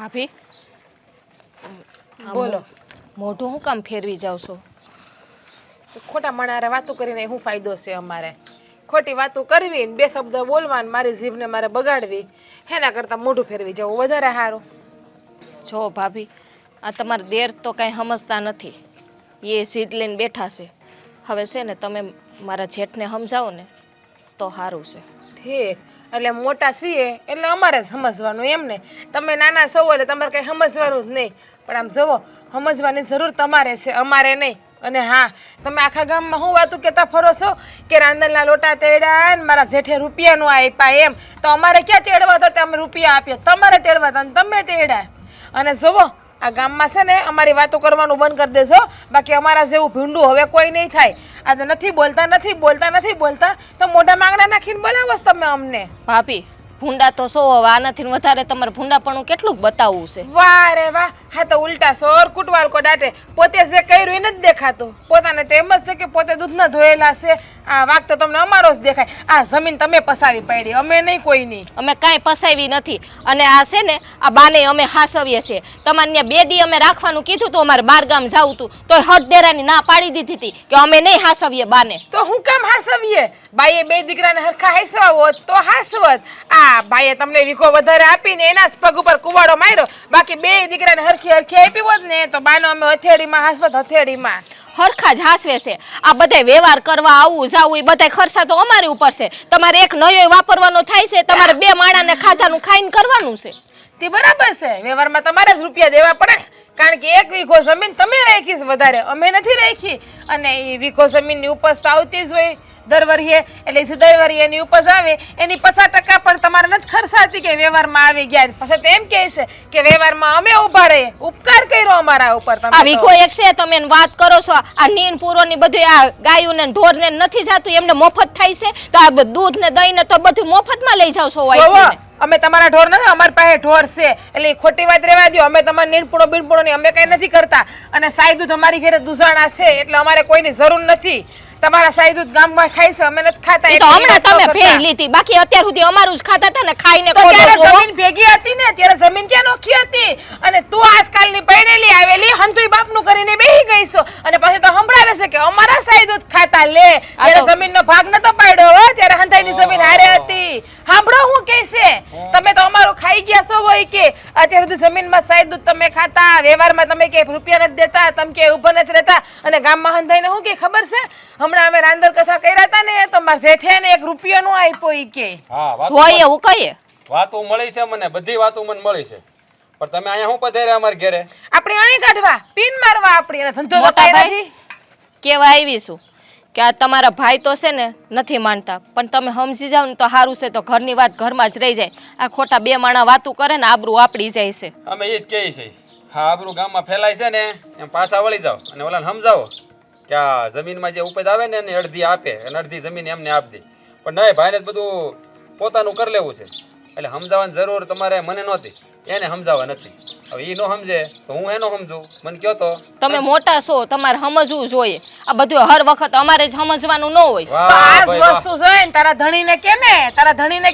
ભાભી બોલો. મોઢું હું કામ ફેરવી જાવ છો? તો ખોટા મણારે વાતો કરીને શું ફાયદો છે અમારે? ખોટી વાતો કરવી ને બે શબ્દ બોલવા ને મારી જીભને મારે બગાડવી, એના કરતાં મોઢું ફેરવી જવું વધારે સારું. જો ભાભી, આ તમારા દેર તો કાંઈ સમજતા નથી. એ જીદ લઈને બેઠા છે. હવે છે ને તમે મારા જેઠને સમજાવો ને તો સારું છે. ઠીક, એટલે મોટા છીએ એટલે અમારે જ સમજવાનું એમ ને? તમે નાના છો એટલે તમારે કંઈ સમજવાનું જ નહીં. પણ આમ જુઓ, સમજવાની જરૂર તમારે છે, અમારે નહીં. અને હા, તમે આખા ગામમાં શું વાતું કહેતા ફરો છો કે રાંદલના લોટા તેડ્યા ને મારા જેઠે રૂપિયા નો આપ્યા એમ? તો અમારે ક્યાં તેડવા હતા? અમે રૂપિયા આપ્યા, તમારે તેડવા હતા ને તમે તેડ્યા. અને જુઓ, આ ગામમાં છે ને અમારી વાતો કરવાનું બંધ કરી દેજો, બાકી અમારા જેવું ભીંડું હવે કોઈ નહીં થાય. આ તો નથી બોલતા તો મોઢા માંગડા નાખીને બોલાવો છો તમે અમને. ભાભી, ભૂંડા તો સો હવે આનાથી વધારે તમારે ભૂંડાપણું કેટલું બતાવવું છે? વાહ રે વાહ, હા તો ઉલટા સોર કુટવાલ કો દાટે. પોતે જે કર્યું એને જ દેખાતું, પોતાને તો એમ જ છે કે પોતે દૂધના ધોયેલા છે. આ વાક તો તમને અમારો જ દેખાય. આ જમીન તમે પસાવી પાડી, અમે નહીં, કોઈ નહીં. અમે કાંઈ પસાવી નથી. અને આ છે ને આ બાને અમે હાસવીએ છીએ. તમારે ત્યાં 2 દી અમે રાખવાનું કીધું તો અમારે બાર ગામ જાવું હતું, તોય હટડેરાની ના પાડી દીધી હતી કે અમે નહીં હાસવીએ બાને. તો હું કામ હાસવીએ? બાઈએ 2 દીકરાને હરખા હાસવા હોત તો હાસવત. આ બાઈએ તમને વીઘો વધારે આપીને એના જ પગ ઉપર કુવાડો માર્યો, બાકી 2 દીકરાને હરખી આપી હોત ને તો બાનો અમે હથેળીમાં હાસવત, હથેળીમાં. હરખા જ હાસવે છે. આ બધાય વ્યવહાર કરવા આવું જાવું એ બધાય ખર્ચા તો અમારી ઉપર છે. તમારે એક નયો વાપરવાનો થાય છે, તમારે 2 માણાને ખાધાનું ખાઈને કરવાનું છે. તે બરાબર છે, વ્યવહારમાં તમારે જ રૂપિયા દેવા પડે, કારણ કે 1 વીઘો જમીન તમે રાખી છે વધારે, અમે નથી રાખી. અને એ વીઘો જમીનની ઉપજ તો આવતી જ હોય દર વર્ષે, એટલે દર વર્ષે એની ઉપજ આવે, એની 50% પણ તમારે નથી ખર્ચાતી કે વ્યવહારમાં આવી ગયા. પછી તો એમ કહે છે કે વ્યવહારમાં અમે ઊભા રહીએ, ઉપકાર કર્યો અમારા ઉપર તમે. આ વીઘો 1 છે, તમે વાત કરો છો. આ નીન પૂરોની બધું આ ગાયું ને ઢોર ને નથી જાતું, એમને મફત થાય છે. તો આ દૂધ ને દહીં ને તો બધું મફતમાં લઈ જાવ છો. અમે તમારા ઢોર નથી, અમારી પાસે ઢોર છે, એટલે ખોટી વાત રહેવા દો. અમે તમારે નીણપૂણો બીણપૂણો ની અમે કઈ નથી કરતા. અને સાઈ દૂધ અમારી ઘરે દુધાણા છે, એટલે અમારે કોઈની જરૂર નથી. તમારા સાઈ દૂધ ગામમાં ખાય છે, અમે નથી ખાતા. એ તો હમણાં તમે ભેગ લીધી, બાકી અત્યાર સુધી અમારું જ ખાતા હતા ને, ખાઈને ત્યારે જમીન ભેગી હતી ને, ત્યારે જમીન ક્યાં નોખી હતી? અને તું આજકાલની પૈણેલી આવેલી હંતુઈ બાપનું કરીને બેહી ગઈ છો, અને પછી તો સંભળાવે છે કે અમારા સાઈ દૂધ ખાતા. લે, ત્યારે જમીનનો ભાગ નતો પાડ્યો હો, ત્યારે હંતાઈની જમીન હારે હતી. સાંભળો હું કે છે, તમે તો અમારું ખાઈ ગયા છો હોય કે અત્યાર સુધી જમીનમાં સાઈ દૂધ તમે ખાતા, વ્યવહારમાં તમે કે રૂપિયા નથી દેતા, તમે કે ઊભા નથી રહેતા. અને ગામમાં હંતાઈને શું કે ખબર છે? હમણાં અમે રાંદર કથા કર્યા હતા ને, તો મારા જેઠે ને 1 રૂપિયા નો આપ્યો ઈ કે. હા, હોય એવું કહીએ. વાતો મળી છે મને, બધી વાતો મને મળી છે. પણ તમે અહીંયા શું પધાર્યા અમાર ઘરે? આપણી અણી કાઢવા, પીન મારવા આપણી, અને ધંધો તો મોટા કઈ ભાઈ નથી. કેવા આવી છું કે આ તમારા ભાઈ તો છે ને નથી માનતા, પણ તમે સમજી જાવ ને તો સારું છે. તો ઘરની વાત ઘરમાં જ રહી જાય. આ ખોટા 2 માણા વાતું કરે ને આબરૂ આપડી જાય છે. અમે એ જ કહીએ છીએ. હા, આબરૂ ગામમાં ફેલાય છે ને, એમ પાછા વળી જાઓ અને ઓલાને સમજાવો કે આ જમીનમાં જે ઉપજ આવે ને એને અડધી આપે અને અડધી જમીન એમને આપી દે. પણ નહીં, ભાઈને જ બધું પોતાનું કરી લેવું છે, એટલે સમજાવવાની જરૂર તમારે મને નહોતી, એને સમજાવવા નથી. હવે એ ન સમજે તો હું એનો સમજું, મને કયો તો. તમે મોટા છો, તમારે સમજવું જોઈએ. આ બધું હર વખત અમારે જ સમજવાનું ન હોય. તો આ જ વસ્તુ છે ને, તારા ધણીને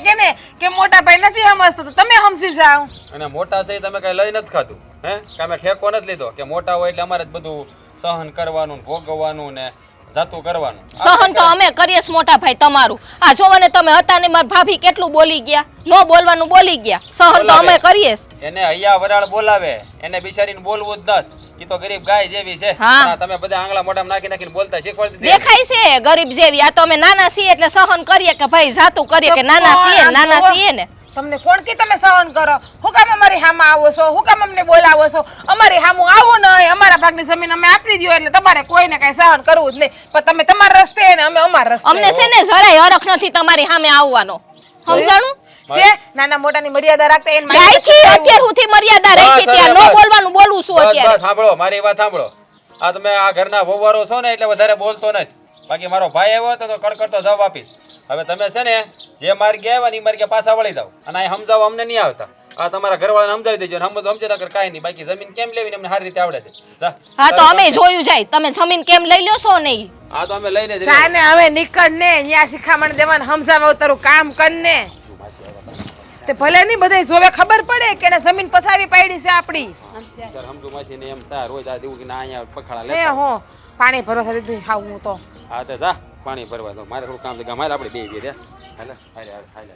કે ને કે મોટા ભાઈ નથી સમજતો, તો તમે સમજી જાઓ. અને મોટા છે તમે કઈ લઈ નથી ખાધું, હે? કામે ઠેકો નથી લીધો કે મોટા હોય એટલે અમારે જ બધું સહન કરવાનું, ભોગવવાનું ને જાતું કરવાનું. સહન તો અમે કરીએ જ મોટા ભાઈ તમારું. આ જોવો ને તમે હતા ને મારા ભાભી કેટલું બોલી ગયા, નો બોલવાનું બોલી ગયા. સહન તો અમે કરીએ જ. એને અહીંયા વરાળ બોલાવે, એને બિચારીને બોલવું જ નથી. ઈ તો ગરીબ ગાય જેવી છે. તમે બધા આંગળા મોઢામાં નાખી નાખીને બોલતા શીખવાડી દીધી. દેખાય છે ગરીબ જેવી. આ તો અમે નાના છીએ એટલે સહન કરીએ કે ભાઈ જાતું કરીએ કે નાના છીએ ને. તમને કોણ કે તમે સહન કરો? હું કામ અમારી હામાં આવો છો? હું કામ અમને બોલાવો છો? અમારી હામું આવો નહીં, અમારા ભાગની જમીન અમે આપી દો, એટલે તમારે કોઈને કઈ સહન કરવું જ નહીં. પણ તમે તમારા રસ્તે ને અમે અમારા રસ્તે. અમને છે ને જરાય હરખ નથી તમારી સામે આવવાનો, સમજાણું છે? નાના મોટાની મર્યાદા રાખતા એને રાખી, અત્યાર સુધી મર્યાદા રાખી. ત્યાં નો બોલવાનું બોલું છું અત્યારે. સાંભળો, મારી વાત સાંભળો. આ તમે આ ઘરના વહુવારો છો ને એટલે વધારે બોલતો નથી. બાકી મારો ભાઈ આવ્યો તો કડકડતો જવાબ આપીશ. હવે તમે છે ને જે માર્ગે આવ્યા ને એ માર્ગે પાછા વળી જાવ, અને આ સમજાવવા અમને નહીં આવતા. આ તમારા ઘરવાળાને સમજાવી દેજો, સમજે નકર કાંઈ નહીં. બાકી જમીન કેમ લેવી અમને સારી રીતે આવડે છે. હા તો અમે જોયું જાય, તમે જમીન કેમ લઈ લ્યો છો નહીં. હા તો અમે લઈને ને હવે નીકળ ને, અહીંયા શિખામણ દેવાનું સમજાવવા તારું કામ કર ને. તે ભલે નહીં બધાય જોવે ખબર પડે કે એને જમીન પસાવી પાડી છે આપણી સર સમજુ માસી ને એમ થાય રોજ આ દેવું કે ના અહીંયા પખાડા હે લે હો પાણી ભરોસા દીધું હા હું તો હા તો જા પાણી ભરવા દો મારે થોડું કામ છે મારે આપણે બે બે હાલે હાલે હાલે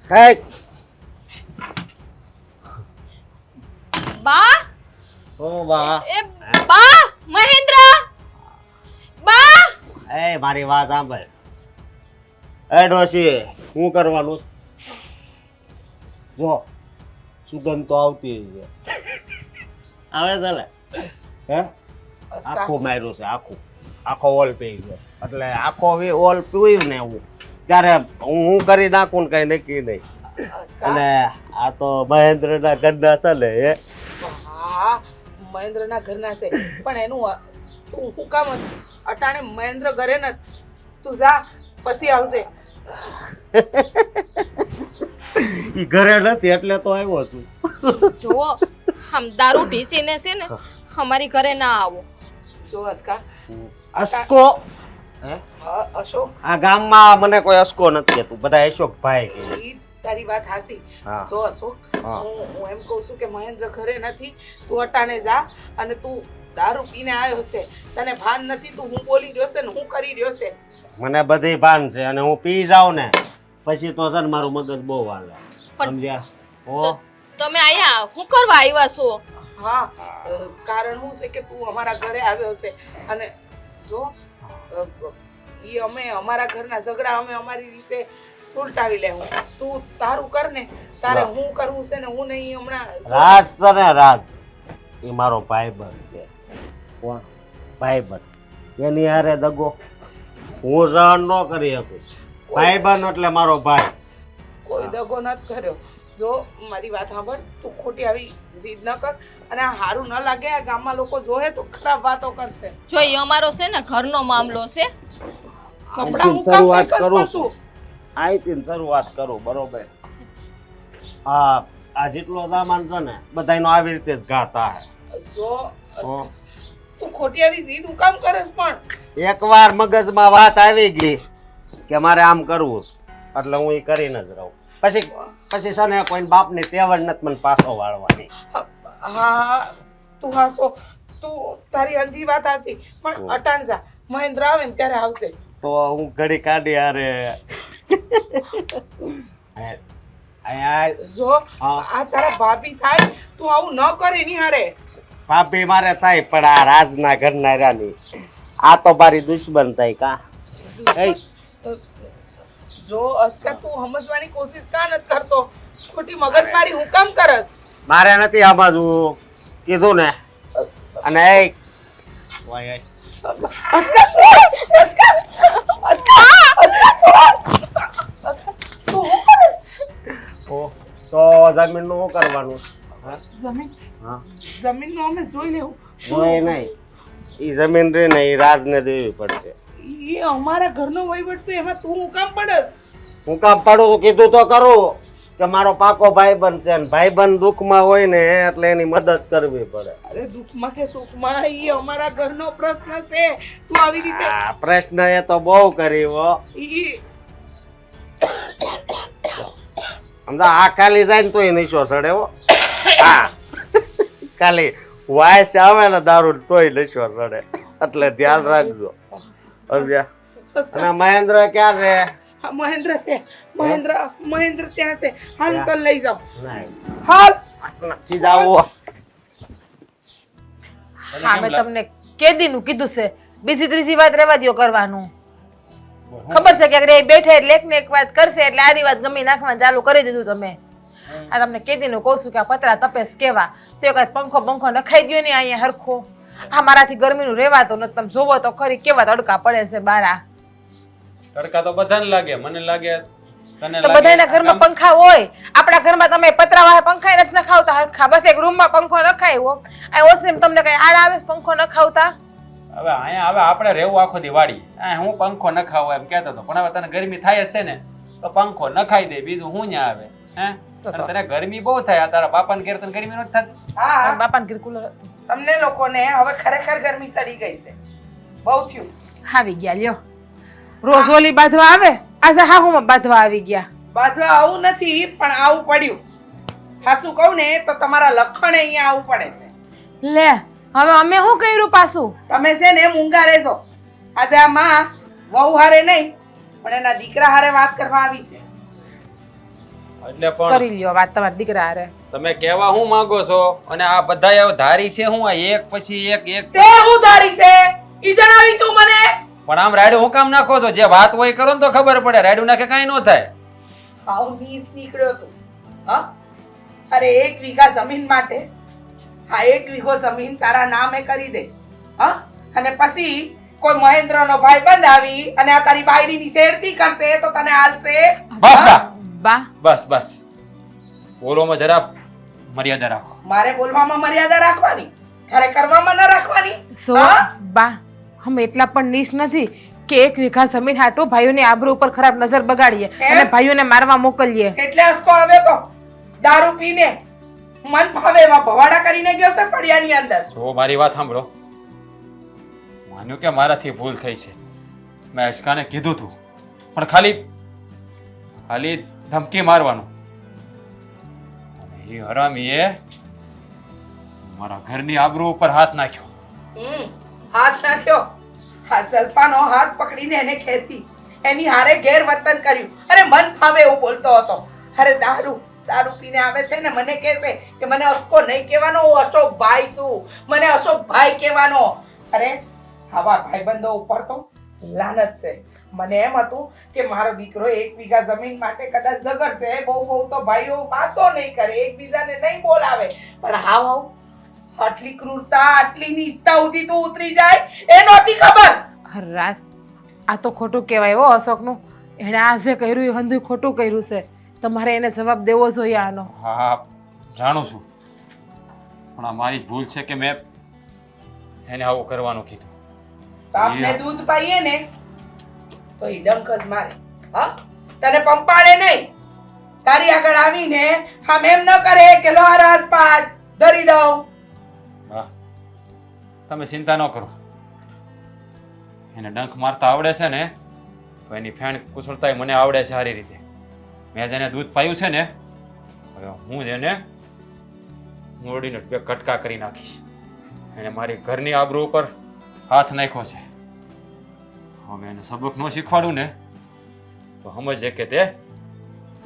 હે બા ઓ બા એ બા મહેન્દ્ર બા એ મારી વાત સાંભળ એ ડોશી શું કરવાનું જો સુગંધ તો આવતી જ છે આવે છે ને હે આખું માર્યું છે આખો ઓલ પી ગયો એટલે આખો ઓલ પીવ્યું ને એવું ત્યારે હું કરી નાખું ને કઈ નક્કી નહીં અને આ તો મહેન્દ્રના ઘરના છે ને હે હા મહેન્દ્રના ઘરના છે પણ એનું તું હું કામ અટાણે મહેન્દ્ર ઘરે ન તું જા પછી આવશે ઈ ઘરે નથી એટલે તો આવ્યો છું જુઓ આમ દારૂ ઢીસીને છે ને અમારી ઘરે ના આવો જો અસ્કા અસ્કો હે અશોક આ ગામમાં મને કોઈ અસ્કો નથી કહેતું બધા અશોકભાઈ કહે ઈ તારી વાત હાસી હા. જો અશોક હા. હું એમ કહું છું કે મહેન્દ્ર ઘરે નથી તું અટાણે જા અને તું દારૂ પીને આવ્યો છે તને ભાન નથી તું હું બોલી રહ્યો છે ને હું કરી રહ્યો છે મને બધી ભાન છે અને હું પી જાઉં ને પછી તો છે ને મારું મગજ બહુ હાલે પણ- સમજ્યા ઓ તમે અહીંયા શું કરવા આવ્યા છો હા કારણ શું છે કે તું અમારા ઘરે આવ્યો છે અને જો ઈ અમે અમારા ઘરના ઝઘડા અમે અમારી રીતે ઉલટાવી લેવું તું તારું કર ને તારે હા. હું કરવું છે ને હું નહીં હમણાં રાજ છે ને રાજ એ મારો ભાઈબંધ છે કોણ ભાઈબંધ એની હારે દગો હું સહન ન કરી શકું ભાઈબંધ એટલે મારો ભાઈ કોઈ દગો નથી કર્યો જો મારી વાત સાંભળ તું ખોટી આવી જીદ ન કર અને આ સારું ન લાગે આ ગામમાં લોકો જોહે તો ખરાબ વાતો કરશે જો એ અમારો છે ને ઘરનો મામલો છે કપડા હું કામ શરૂઆત કઈ કરું કરું છું અહીંથી શરૂઆત કરું બરોબર આ જેટલો સામાન છે ને બધાયનો આવી રીતે જ ઘા થાય જો હો. તું ખોટી આવી જીદ હું કામ કરસ પણ એકવાર મગજમાં વાત આવી ગઈ કે મારે આમ કરવું છે એટલે હું એ કરીને જ રહું પછી છે ને કોઈ બાપની તેવડ નથી મને પાછો વાળવાની હા તું હાસો તું તારી અંધી વાત હાસી પણ અટાણ જા મહેન્દ્ર આવે ને ત્યારે આવશે તો હું ઘડી કાઢી હારે જો હા. આ તારા ભાભી થાય તું આવું ન કરે ની હારે ભાભી મારે થાય પણ આ રાજના ઘરના રાની આ તો મારી દુશ્મન થાય કા એ જો અસ્કા તું સમજવાની કોશિશ કા નથી કરતો ખોટી મગજમારી હું કામ કરસ મારે નથી સમજવું કીધું ને અને એ વાય આય. અસ્કા શું અસ્કા અસ્કા અસ્કા તું હું કરે ઓ, તો જમીનનું શું કરવાનું હા? જમીન હા જમીનનું અમે જોઈ લેવું જોઈ નહીં એ જમીન રે ને એ રાજને દેવી પડશે એ અમારા ઘરનો વહીવટ છે એમાં તું હું કામ પડસ હું કામ પાડું કીધું તો કરું કે મારો પાકો ભાઈબંધ છે ને ભાઈબંધ દુઃખમાં હોય ને એટલે એની મદદ કરવી પડે અરે દુઃખમાં કે સુખમાં એ અમારા ઘરનો પ્રશ્ન છે તું આવી રીતે આ પ્રશ્ન એ તો બહુ કરી હો ઈ સમજા આ ખાલી જાય ને તોય નીચો ચડે હો હા ખાલી વાયસ આવે ને દારૂ તોય નીચો ચડે એટલે ધ્યાન રાખજો સમજ્યા અને મહેન્દ્ર ક્યાં રે હા, મહેન્દ્ર છે મહેન્દ્ર ત્યાં છે હાલ હું તને લઈ જાઉં નહીં હાલ નથી જાવું હા મેં તમને કેદીનું કીધું છે બીજી ત્રીજી વાત રહેવા દ્યો કરવાનું ખબર છે કે અગર એ બેઠે એટલે એક ને એક વાત કરશે એટલે આની વાત ગમી નાખવાનું ચાલુ કરી દીધું તમે આ તમને કેદીનું કહું છું કે આ પતરા તપેસ કેવા તો કઈ પંખો નખાઈ દો ને અહીંયા હરખો આ મારાથી ગરમીનું રહેવાતું નથી તમે જોવો તો ખરી કેવા તડકા પડે છે બારા તડકા તો બધાને લાગે મને લાગે તને તો લાગે બધાના ઘરમાં પંખા હોય આપણા ઘરમાં તમે પતરા વાળા પંખા નથી નખાવતા હરખા બસ એક રૂમમાં પંખો નખાયો આ ઓસરીમ તમને કઈ આડ આવે છે પંખો નખાવતા હવે અહીંયા હવે આપણે રહેવું આખો દી વાડી હું પંખો નખાવો એમ કહેતો હતો પણ હવે તને ગરમી થાય હશે ને તો પંખો નખાઈ દે બીજું હું ન્યા આવે હે અને તને ગરમી બહુ થાય આ તારા બાપાને ઘેર તને ગરમી નથી થતી હા બાપાને કીધું કુલર તમને લોકોને હવે ખરેખર ગરમી સડી ગઈ છે બહુ થયું. આવી ગયા લ્યો. રોજ ઓલી બાંધવા આવે, આજે હાહુમાં બાંધવા આવી ગયા. બાંધવા આવું નથી પણ આવું પડ્યું. હાસું કહું ને તો તમારા લખણે અહીંયા આવવું પડે છે. લે હવે અમે શું કર્યું પાછું? તમે છે ને મૂંગા રહેશો. આજે આ માં વહુ હારે નહીં પણ એના દીકરા હારે વાત કરવા આવી છે. એટલે પણ કરી લ્યો વાત તમારા દીકરા હારે. તમે કેવા હું માંગો છો અને આ બધા ધારી છે હું આ એક પછી એક તે હું ધારી છે ઈ જણાવી તું મને. પણ આમ રાયડું હું કામ નાખો છો? જે વાત હોય કરો ને તો ખબર પડે. રાયડું નાખે કાંઈ ન થાય. હાવ નીસ નીકળ્યો તું. હા અરે 1 વીઘા જમીન માટે હા 1 વીઘો જમીન તારા નામે કરી દે. હા અને પછી કોઈ મહેન્દ્રનો ભાઈબંધ આવી અને આ તારી બાયડીની શેરતી કરશે તો તને હાલશે? બસ બા બા બસ બસ બોલોમાં જરા મર્યાદા રાખો. મારે બોલવામાં મર્યાદા રાખવાની, તારે કરવામાં ન રાખવાની. સો હા? બા અમે એટલા પણ નીચ નથી કે 1 વીઘા જમીન હાટું ભાઈઓની આબરૂ ઉપર ખરાબ નજર બગાડીએ અને ભાઈઓને મારવા મોકલીએ. એટલે હસકો હવે તો દારૂ પીને મન ભાવે એવા ભવાડા કરીને ગયો છે ફળિયાની અંદર. જો મારી વાત સાંભળો. માન્યું કે મારાથી ભૂલ થઈ છે. મેં અશકાને કીધું તું પણ ખાલી ધમકી મારવાનું. અને એ હરામીએ મારા ઘરની આબરૂ ઉપર હાથ નાખ્યો. હાથ નાખ્યો. હા જલપાનો હાથ પકડીને એને ખેંચી એની હારે ગેરવર્તન કર્યું. અરે મન ફાવે એવું બોલતો હતો. અરે દારૂ પીને આવે છે ને મને કહેશે કે મને અશકો નહીં કહેવાનો, હું અશોકભાઈ છું, મને અશોકભાઈ કહેવાનો. અરે આવા ભાઈબંધો ઉપર તો લાનત છે. મને એમ હતું કે મારો દીકરો 1 વીઘા જમીન માટે કદાચ ઝઘડશે, બહુ તો ભાઈઓ વાતો નહીં કરે, એકબીજાને નહીં બોલાવે. પણ હાવ આટલી ક્રૂરતા આટલી નીચતા સુધી તું ઉતરી જાય એ નહોતી ખબર. રાસ આ તો ખોટું કહેવાય હો અશોકનું. એણે આ જે કર્યું એ હંધુય ખોટું કર્યું છે. તમારે એને જવાબ દેવો જોઈએ આનો. હા જાણું છું પણ આ મારી જ ભૂલ છે કે મેં એને આવું કરવાનું કીધું. સાપને દૂધ પાઈએ ને તો ઈ ડંક જ મારે. હા તને પંપાડે નહીં. તારી આગળ આવીને આમ એમ ન કરે કે લો આ રાજપાટ ધરી દઉં. હા તમે ચિંતા ન કરો. એને ડંખ મારતા આવડે છે ને તો એની ફેણ કુશળતા મને આવડે છે સારી રીતે. મેં જેને દૂધ પાયું છે ને હવે હું જ એને મોરડીને બે કટકા કરી નાખીશ. એને મારી ઘરની આબરૂ ઉપર હાથ નાખ્યો છે. હવે એને સબક ન શીખવાડું ને તો સમજે કે તે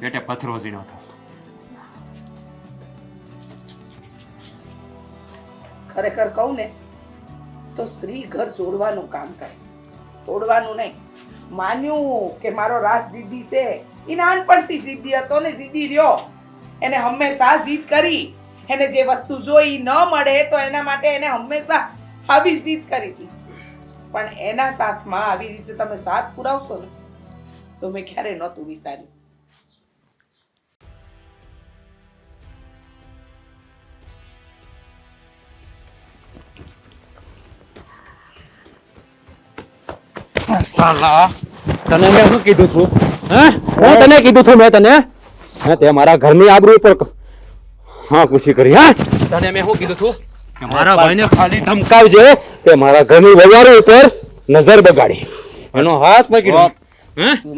પેટે પથરો ઝીણો થયો. ખરેખર કહું ને તો સ્ત્રી ઘર જોડવાનું કામ કરે, તોડવાનું નહીં. માન્યું કે મારો રાજ જીદ્દી છે. એ નાનપણથી જીદ્દી હતો ને જીદ્દી રહ્યો. એને હંમેશા જીદ કરી. એને જે વસ્તુ જોઈ ન મળે તો એના માટે એને હંમેશા આવી જીદ કરી હતી. પણ એના સાથમાં આવી રીતે તમે સાથ પુરાવશો ને તો મેં ક્યારે નહોતું વિચાર્યું. સાલા તને મેં શું કીધું તું? હું તને કીધું તું મેં તને તે મારા ઘરની આબરૂ ઉપર હા ખુશી કરી. હા તને મેં શું કીધું તું કે મારા ભાઈને ખાલી ધમકાવજે કે મારા ઘરની વ્યવહારો ઉપર નજર બગાડી. એનો હાથ પકડ્યો.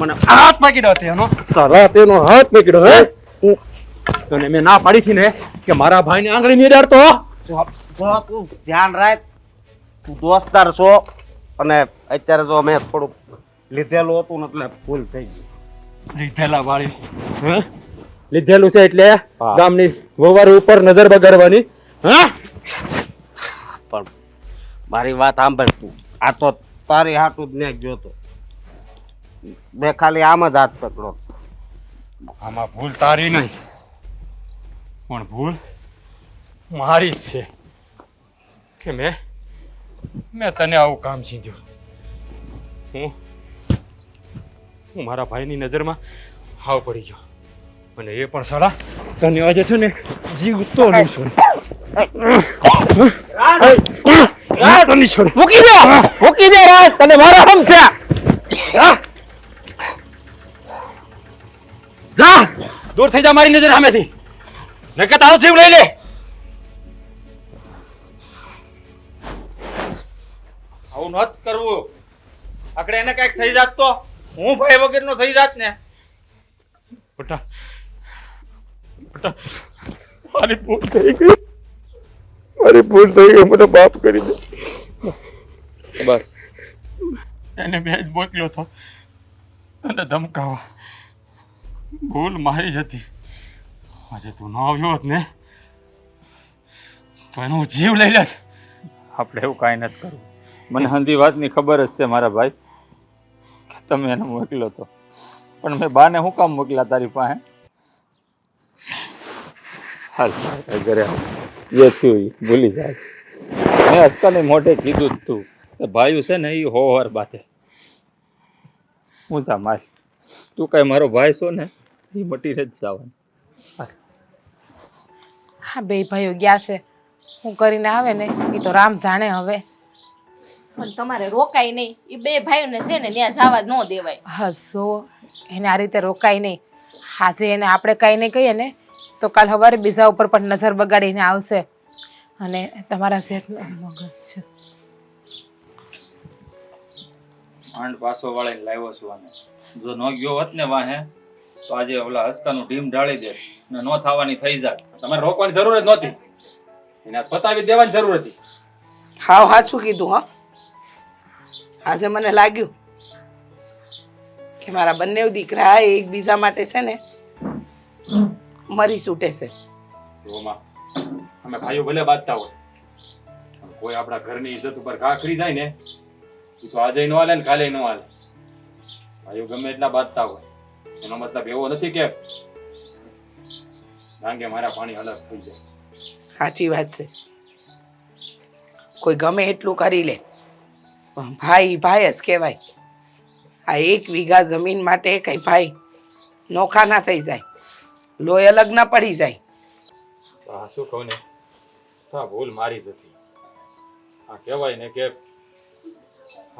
મને હાથ પકડ્યો તેનો સાલા તેનો હાથ પકડ્યો. હે તને મેં ના પાડી હતી ને કે મારા ભાઈને આંગળી નહીં અડાડતો. તું ધ્યાન રાખ. તું દોસ્તાર છો અને અત્યારે જો મેં થોડુંક લીધેલું હતું ને એટલે ભૂલ થઈ ગઈ. લીધેલા વાળી લીધેલું છે એટલે ગામની વ્યવહાર ઉપર નજર બગાડવાની. હા પણ મારી વાત સાંભળ તું. આ તો તારી હાટું જ ને ગયો તો. મેં ખાલી આમ જ હાથ પકડો. આમાં ભૂલ તારી નહીં પણ ભૂલ મારી જ છે કે મેં તને આવું કામ સીધ્યું. હું મારા ભાઈની નજરમાં હાવ પડી ગયો અને એ પણ સાડા તને આજે છે ને જીવતો નહીં છોડ. તને છોડ મૂકી દે રાજ. તને મારા હમ થયા. જા દૂર થઈ જા મારી નજર સામેથી. નકે તારો જીવ લઈ લે. આવું નત કરવું. આકડે એને કઈક થઈ જાત તો હું ભાઈ વગરનો થઈ જાત ને. બેટા બેટા મારી ભૂલ થઈ ગઈ, મારી ભૂલ થઈ ગઈ, મને માફ કરી દે. બસ એને મેં જ મોકલ્યો હતો તને ધમકાવા. ભૂલ મારી જ હતી. આજે તું ન આવ્યો હોત ને તો એનો જીવ લઈ લેત. આપણે એવું કાંઈ નથી કરવું. મને હંધી વાતની ખબર જ છે મારા ભાઈ કે તમે એને મોકલ્યો હતો, પણ મેં બાને શું કામ મોકલ્યા તારી પાસે? હાલ ઘરે આવ, જે થયું એ ભૂલી જાય. મેં હસતાને મોઢે કીધું જ તું કે ભાઈ છે ને એ હોવાર બાતે. હું જા માર, તું કાંઈ મારો ભાઈ છો ને એ મટી જ જવાનું. હા બે ભાઈઓ ગયા છે, હું કરીને આવે ને એ તો રામ જાણે. હવે પણ તમારે રોકાય નહીં. એ બે ભાઈઓને છે ને ત્યાં જવા જ ન દેવાય. હસો એને આ રીતે રોકાય નહીં. આજે એને આપણે કંઈ નહીં કહીએ ને તો કાલ સવારે બીજા ઉપર પણ નજર બગાડીને આવશે. અને તમારા શેઠનો મગજ છે. માંડ પાસો વાળીને લાવ્યો છું આને. જો ન ગયો હોત ને વાહે તો આજે ઓલા હસકાનું ઢીમ ઢાળી દે ને નો થવાની થઈ જાય. તમારે રોકવાની જરૂર જ નહોતી, એને પતાવી દેવાની જરૂર હતી. હાવ સાચું કીધું. હા, આજે મને લાગ્યું કે મારા બંને દીકરા એકબીજા માટે છે ને મરી છૂટે છે. જોમાં અમે ભાઈઓ ભલે બાંધતા હોય, પણ કોઈ આપણા ઘરની ઇજ્જત ઉપર ઘા કરી જાય ને એ તો આજે ન હાલે ને કાલે ન હાલે. ભાઈઓ ગમે એટલા બાંધતા હોય એનો મતલબ એવો નથી કે ડાંગે મારા પાણી અલગ થઈ જાય. સાચી વાત છે. કોઈ ગમે એટલું કરી લે પણ ભાઈ ભાઈ જ કહેવાય. આ 1 વીઘા જમીન માટે કઈ ભાઈ નોખા ના થઈ જાય, લોહી અલગ ના પડી જાય. હા શું કહું ને, હા ભૂલ મારી જ હતી. આ કહેવાય ને કે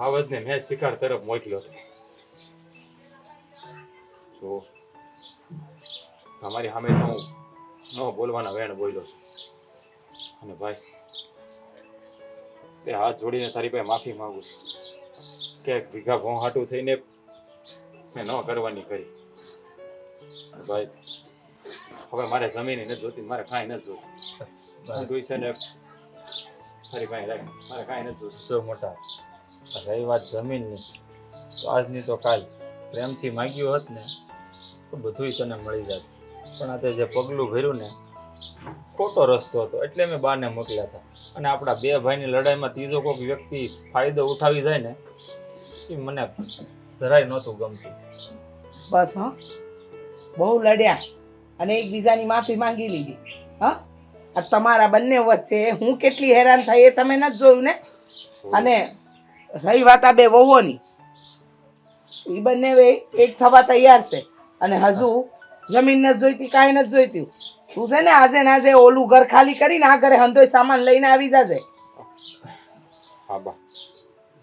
આવજને મેં શિકાર તરફ મોકલ્યો હતો. જો તમારી સામે તો હું ન બોલવાના વેણ બોલ્યો છું. અને ભાઈ તે હાથ જોડીને તારી પાસે માફી માંગુ છું કે 1 વીઘા ઘઉં હાટું થઈને મેં ન કરવાની કરી. ભાઈ હવે મારે જમીન નથી જોતી, મારે કાંઈ નથી જોતું. તું છે ને તારી પાસે રાખ, મારે કાંઈ નથી જોતું. સો મોટા રહી વાત જમીનની તો આજની તો કાલ પ્રેમથી માગ્યું હોત ને તો બધુંય તને મળી જાત. પણ આ તે જે પગલું ભર્યું ને ખોટો રસ્તો હતો એટલે મેં બાને મોકલ્યા હતા. અને આપણા 2 ભાઈની લડાઈમાં ત્રીજો કોઈક વ્યક્તિ ફાયદો ઉઠાવી જાય ને એ મને જરાય નહોતું ગમતું. બસ હા, બહુ લડ્યા અને એકબીજાની માફી માંગી લીધી. હા, આ તમારા બંને વચ્ચે હું કેટલી હેરાન થઈ એ તમે નથી જોયું ને. અને રહી વાત આ 2 વહુઓની, એ બંને એક થવા તૈયાર છે અને હજુ જમીન નથી જોઈતી, કાંઈ નથી જોઈતું. તું છે ને આજે ને આજે ઓલું ઘર ખાલી કરીને આ ઘરે હંધોય સામાન લઈને આવી જાજે. હા બા,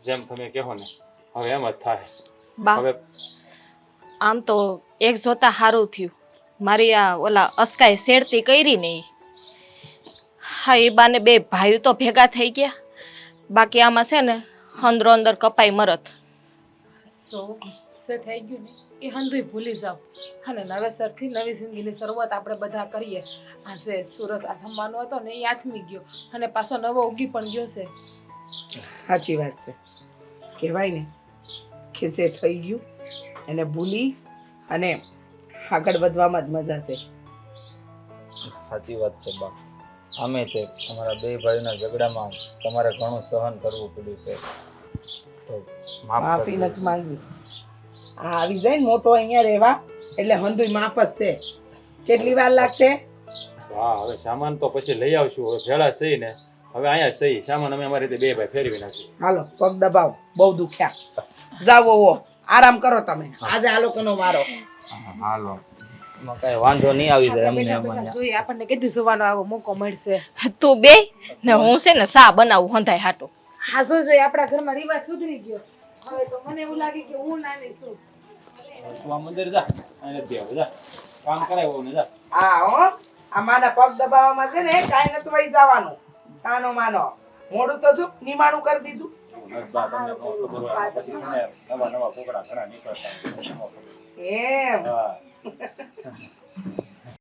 જેમ તમે કહો ને હવે એમ જ થાય. બા હવે આમ તો એક જોતા સારું થયું મારી આ ઓલા અસ્કાએ શેરતી કરી ને ઈ. હા એ બાને 2 ભાઈઓ તો ભેગા થઈ ગયા, બાકી આમાં છે ને અંદરો અંદર કપાઈ મરત. સો સે થઈ ગયું ને એ હંધુય ભૂલી જાવ અને નવેસરથી નવી જિંદગીની શરૂઆત આપણે બધા કરીએ. આજે સુરત આથમવાનો હતો ને એ આથમી ગયો અને પાછો નવો ઉગી પણ ગયો છે. સાચી વાત છે. કહેવાય ને કે જે થઈ ગયું એને ભૂલી અને આગળ વધવામાં જ મજા છે. સાચી વાત છે બા. આમે તે અમારા 2 ભાઈના ઝઘડામાં તમારે ઘણું સહન કરવું પડ્યું છે તો માફી નથી માંગવી. આ આવી જાય ને મોટો અહીંયા રહેવા એટલે હંધુય માફ જ છે. કેટલી વાર લાગશે? હા હવે સામાન તો પછી લઈ આવશું. હવે ભેળા સહી ને હવે અહીંયા સહી સામાન અમે અમારી રીતે 2 ભાઈ ફેરવી નાખીએ. હાલો પગ દબાવો, બહુ દુખ્યા. જાઓ આરામ કરો તમે, આજે આ લોકોનો વારો. હાલો એમાં કાંઈ વાંધો નહીં આવી જાય અમને. બેઠા જોઈએ આપણને કીધી જોવાનો આવો મોકો મળશે. તું બે ને હું છે ને સા બનાવું હંધાય હાટું. હા જોઈ આપણા ઘરમાં રિવાજ સુધરી ગયો. હવે તો મને એવું લાગે કે હું નાની છું. તું આ મંદિર જા, અહીં નથી આવું, જા કામ કરાય બહુ ને જા. હા હો, આ માના પગ દબાવવામાં છે ને કાંઈ નથી વહી જવાનું. સાનો માનો મોડું તો શું નિમાણું કરી દીધું એમ